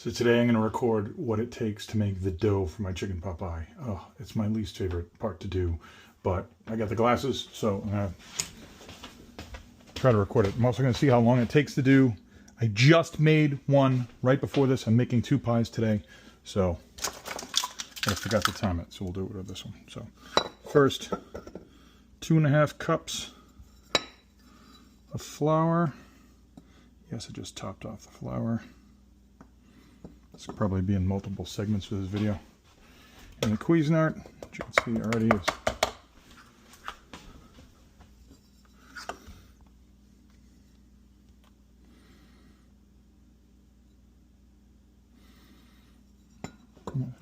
So today I'm going to record what it takes to make the dough for my chicken pot pie. Oh, it's my least favorite part to do, but I got the glasses, so I'm going to try to record it. I'm also going to see how long it takes to do. I just made one right before this. I'm making 2 pies today, so I forgot to time it, so we'll do it with this one. So first, 2.5 cups of flour. Yes, I just topped off the flour. This could probably be in multiple segments for this video. And the Cuisinart, which you can see already is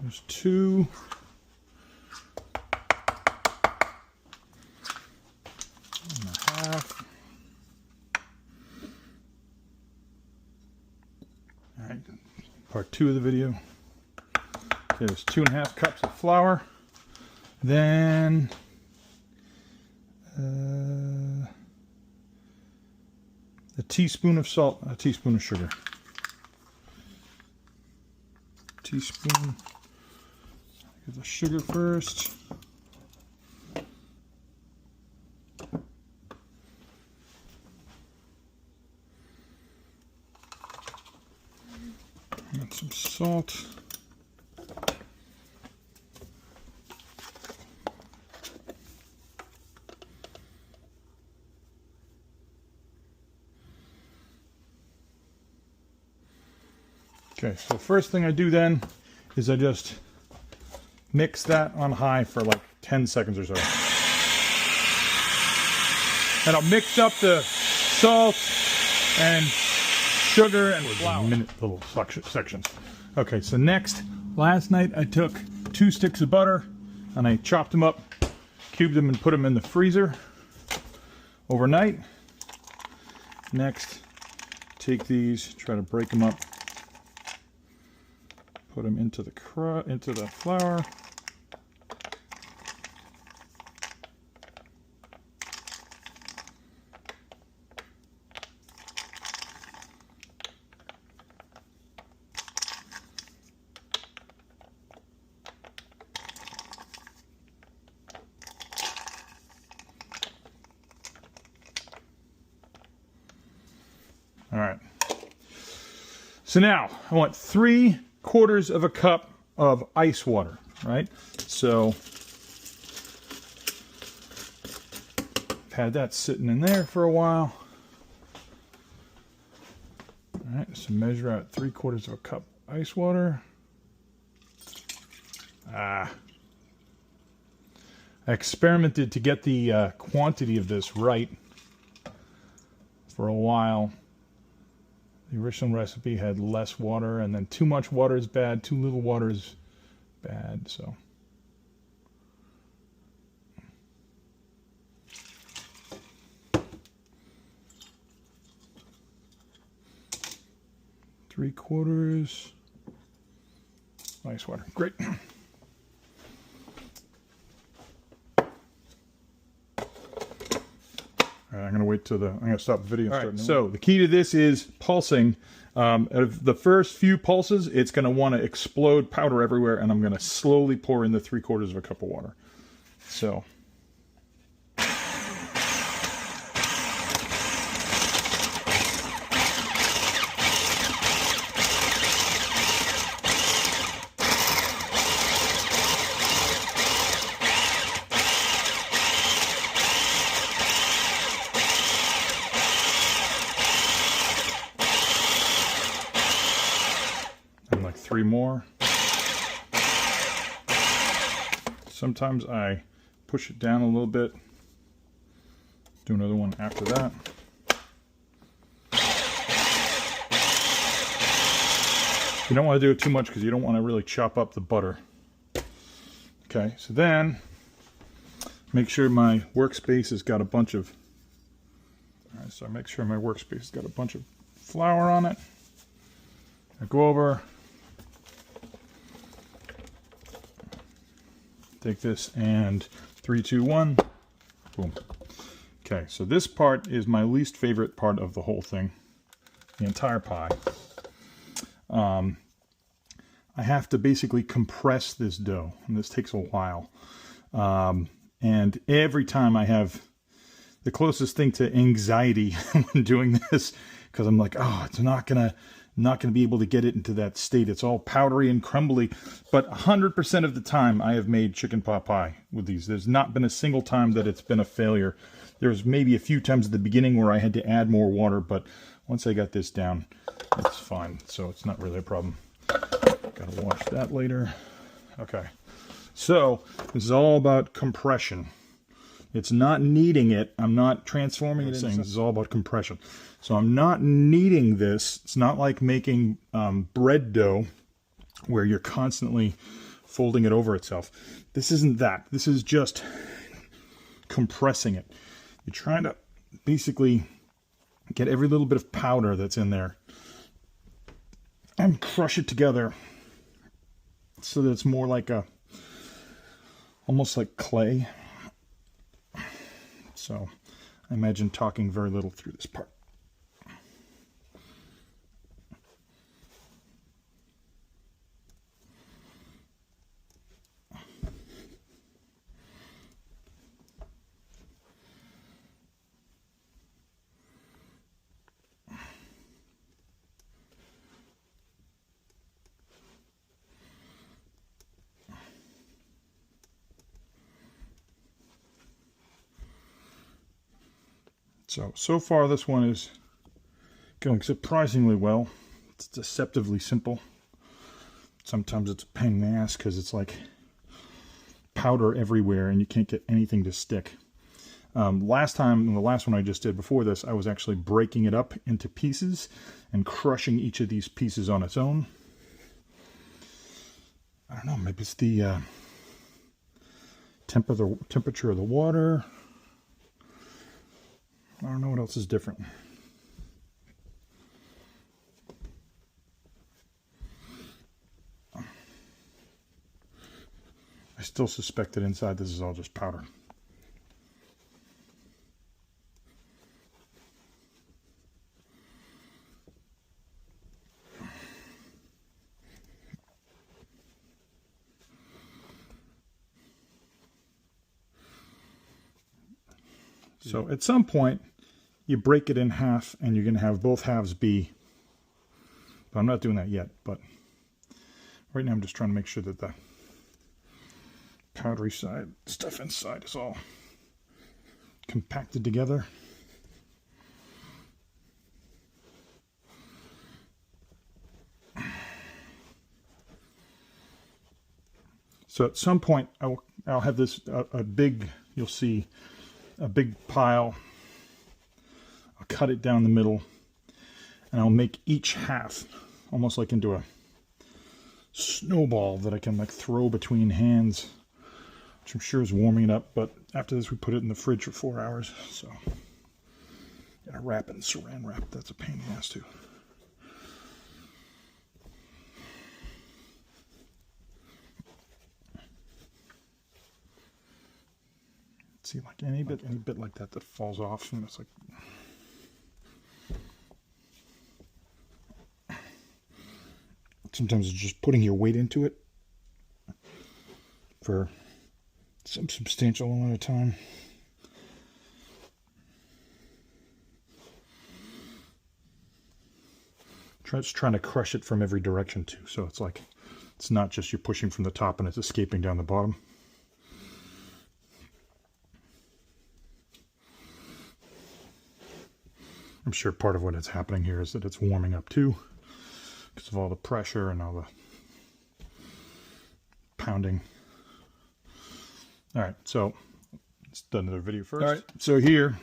there's 2. And a half. All right. Part 2 of the video. Okay, there's 2.5 cups of flour. Then a teaspoon of salt, a teaspoon of sugar. Teaspoon. Get the sugar first. Add some salt. Okay, so first thing I do then is I just mix that on high for like 10 seconds or so. And I'll mix up the salt and sugar and flour. Minute little sections. Okay, so next, last night I took 2 sticks of butter and I chopped them up, cubed them, and put them in the freezer overnight. Next, take these, try to break them up, put them into the flour. All right. So now I want 3/4 of a cup of ice water, right? So I've had that sitting in there for a while. All right, so measure out 3/4 of a cup ice water. I experimented to get the quantity of this right for a while. The original recipe had less water, and then too much water is bad, too little water is bad, so. Three-quarters ice water. Great. I'm going to wait till I'm going to stop the video. All right, so the key to this is pulsing. Of the first few pulses, it's going to want to explode powder everywhere, and I'm going to slowly pour in the 3/4 of a cup of water. So. Like 3 more. Sometimes I push it down a little bit. Do another one after that. You don't want to do it too much because you don't want to really chop up the butter. Okay, so then make sure my workspace has got a bunch of. All right, so I make sure my workspace has got a bunch of flour on it. I go over. Take this and 3, 2, 1. Boom. Okay, so this part is my least favorite part of the whole thing, the entire pie. I have to basically compress this dough, and this takes a while. And every time I have the closest thing to anxiety when doing this, because I'm like, oh, it's not gonna be able to get it into that state. It's all powdery and crumbly. But 100% of the time I have made chicken pot pie with these. There's not been a single time that it's been a failure. There's maybe a few times at the beginning where I had to add more water, but once I got this down, it's fine. So it's not really a problem. Gotta wash that later. Okay. So this is all about compression. It's not kneading it. I'm not transforming it into something. This is all about compression. So I'm not kneading this. It's not like making bread dough where you're constantly folding it over itself. This isn't that. This is just compressing it. You're trying to basically get every little bit of powder that's in there and crush it together so that it's more like almost like clay. So I imagine talking very little through this part. So far this one is going surprisingly well. It's deceptively simple. Sometimes it's a pain in the ass because it's like powder everywhere and you can't get anything to stick. Last time, the last one I just did before this, I was actually breaking it up into pieces and crushing each of these pieces on its own. I don't know, maybe it's the temperature of the water. I don't know what else is different. I still suspect that inside this is all just powder. So at some point, you break it in half and you're going to have both halves be, but I'm not doing that yet, but right now I'm just trying to make sure that the powdery side stuff inside is all compacted together. So at some point I'll have this a big, you'll see a big pile. I'll cut it down the middle and I'll make each half almost like into a snowball that I can like throw between hands, which I'm sure is warming it up. But after this we put it in the fridge for 4 hours, so gotta wrap it in saran wrap. That's a pain in the ass too. See, like any bit like that falls off, and it's like sometimes it's just putting your weight into it for some substantial amount of time. Just trying to crush it from every direction too, so it's like it's not just you're pushing from the top and it's escaping down the bottom. I'm sure part of what is happening here is that it's warming up too, because of all the pressure and all the pounding. All right, so let's do another video first. All right, so here,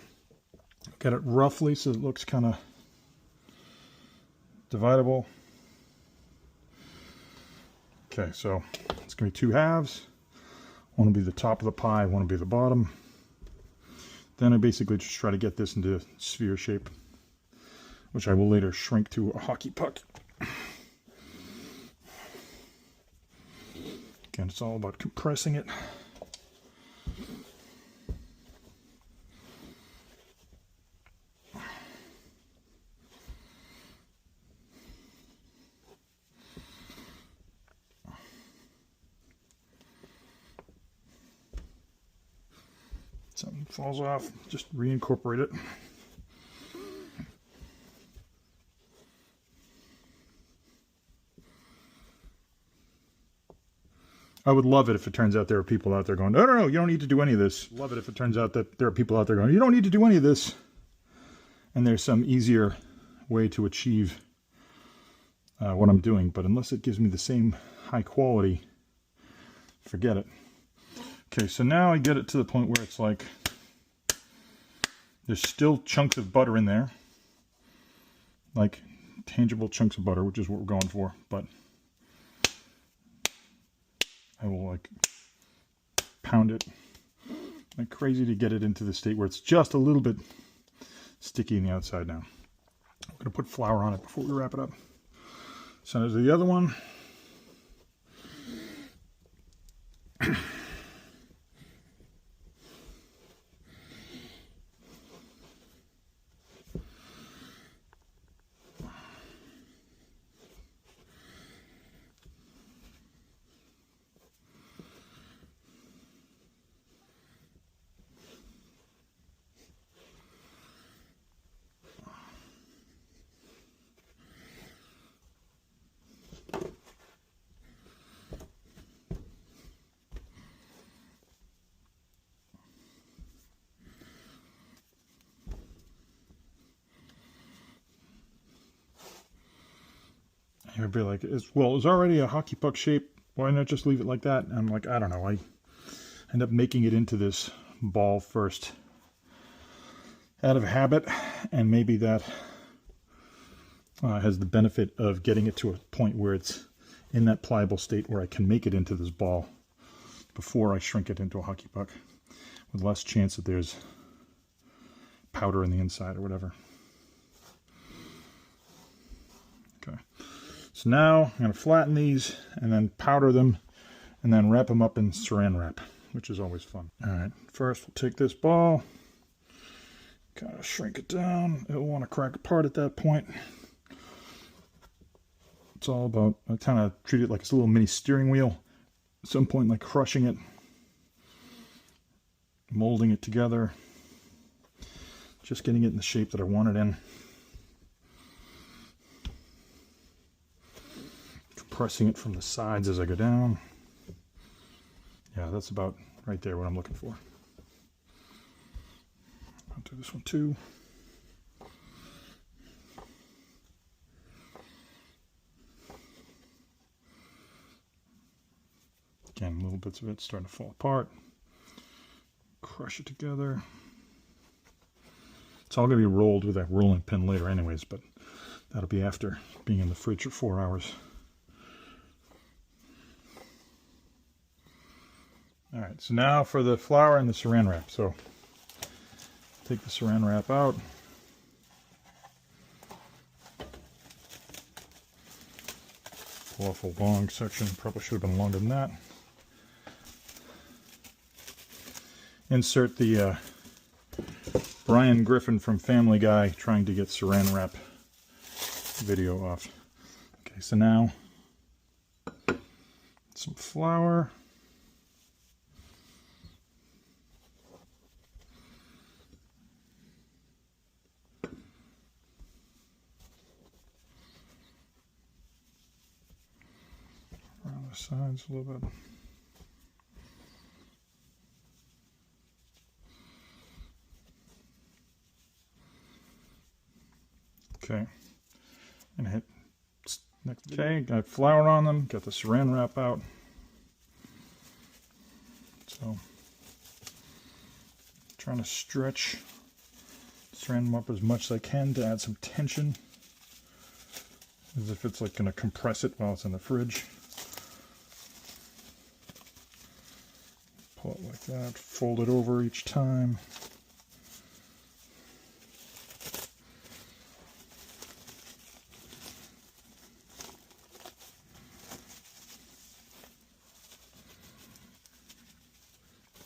got it roughly so it looks kind of dividable. Okay, so it's gonna be two halves. One will be the top of the pie, one will be the bottom. Then I basically just try to get this into sphere shape, which I will later shrink to a hockey puck. Again, it's all about compressing it. something falls off, just reincorporate it. I would love it if it turns out there are people out there going, no, you don't need to do any of this. Love it if it turns out that there are people out there going, you don't need to do any of this. And there's some easier way to achieve what I'm doing. But unless it gives me the same high quality, forget it. Okay, so now I get it to the point where it's like, there's still chunks of butter in there. Like tangible chunks of butter, which is what we're going for. But I will like pound it like crazy to get it into the state where it's just a little bit sticky in the outside now. I'm going to put flour on it before we wrap it up. So there's the other one. Everybody like, it's already a hockey puck shape. Why not just leave it like that? And I'm like, I don't know. I end up making it into this ball first out of habit, and maybe that has the benefit of getting it to a point where it's in that pliable state where I can make it into this ball before I shrink it into a hockey puck with less chance that there's powder in the inside or whatever. Okay. So now I'm going to flatten these and then powder them and then wrap them up in saran wrap, which is always fun. All right, first we'll take this ball, kind of shrink it down. It'll want to crack apart at that point. It's all about, I kind of treat it like it's a little mini steering wheel. At some point, like crushing it, molding it together, just getting it in the shape that I want it in. Pressing it from the sides as I go down. Yeah, that's about right there what I'm looking for. I'll do this one too. Again, little bits of it starting to fall apart. Crush it together. It's all going to be rolled with that rolling pin later anyways, but that'll be after being in the fridge for 4 hours. All right, so now for the flour and the saran wrap. So take the saran wrap out. Pull off a long section, probably should have been longer than that. Insert the Brian Griffin from Family Guy trying to get saran wrap video off. Okay, so now some flour. Around the sides a little bit. Okay, and hit next. Okay, got flour on them, got the saran wrap out. So, trying to stretch saran them up as much as I can to add some tension, as if it's like going to compress it while it's in the fridge. Pull it like that, fold it over each time.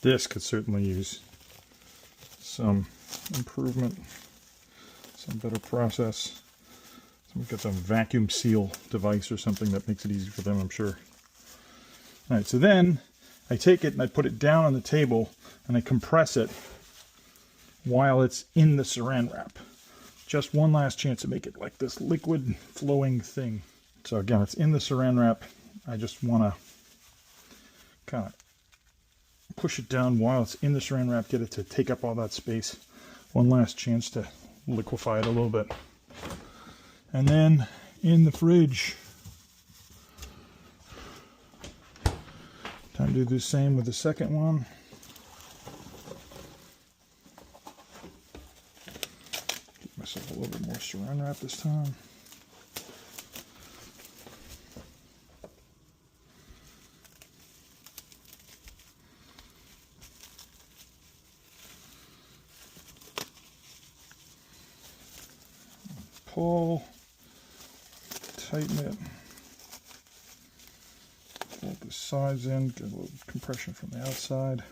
This could certainly use some improvement, some better process. Someone got some vacuum seal device or something that makes it easy for them, I'm sure. All right, so then I take it and I put it down on the table and I compress it while it's in the saran wrap. Just one last chance to make it like this liquid flowing thing. So again, it's in the saran wrap. I just want to kind of push it down while it's in the saran wrap, get it to take up all that space. One last chance to liquefy it a little bit. And then in the fridge. Time to do the same with the second one. Give myself a little bit more saran wrap this time. Pull, tighten it. Fold the sides in, get a little compression from the outside.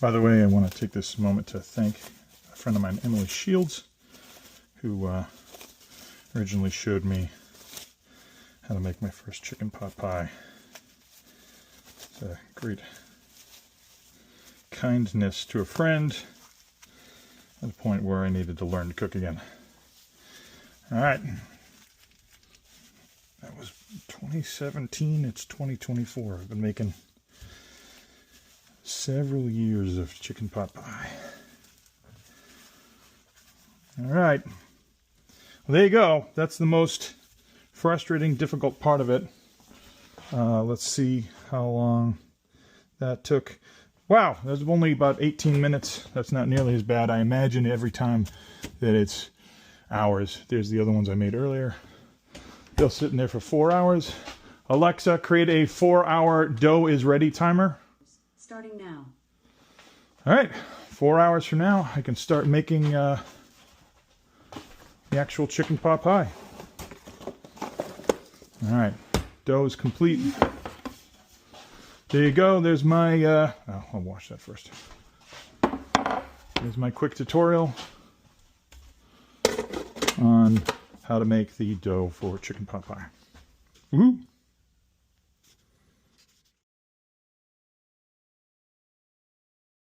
By the way, I want to take this moment to thank a friend of mine, Emily Shields, who originally showed me how to make my first chicken pot pie. It's a great kindness to a friend at a point where I needed to learn to cook again. All right. That was 2017. It's 2024. I've been making several years of chicken pot pie. All right. Well, there you go. That's the most frustrating, difficult part of it. Let's see how long that took. Wow, that's only about 18 minutes. That's not nearly as bad. I imagine every time that it's hours. There's the other ones I made earlier. They'll sit in there for 4 hours. Alexa, create a 4-hour dough is ready timer. Starting now. All right, 4 hours from now, I can start making the actual chicken pot pie. All right, dough is complete. There you go. There's my, I'll wash that first. There's my quick tutorial on how to make the dough for chicken pot pie. Woo!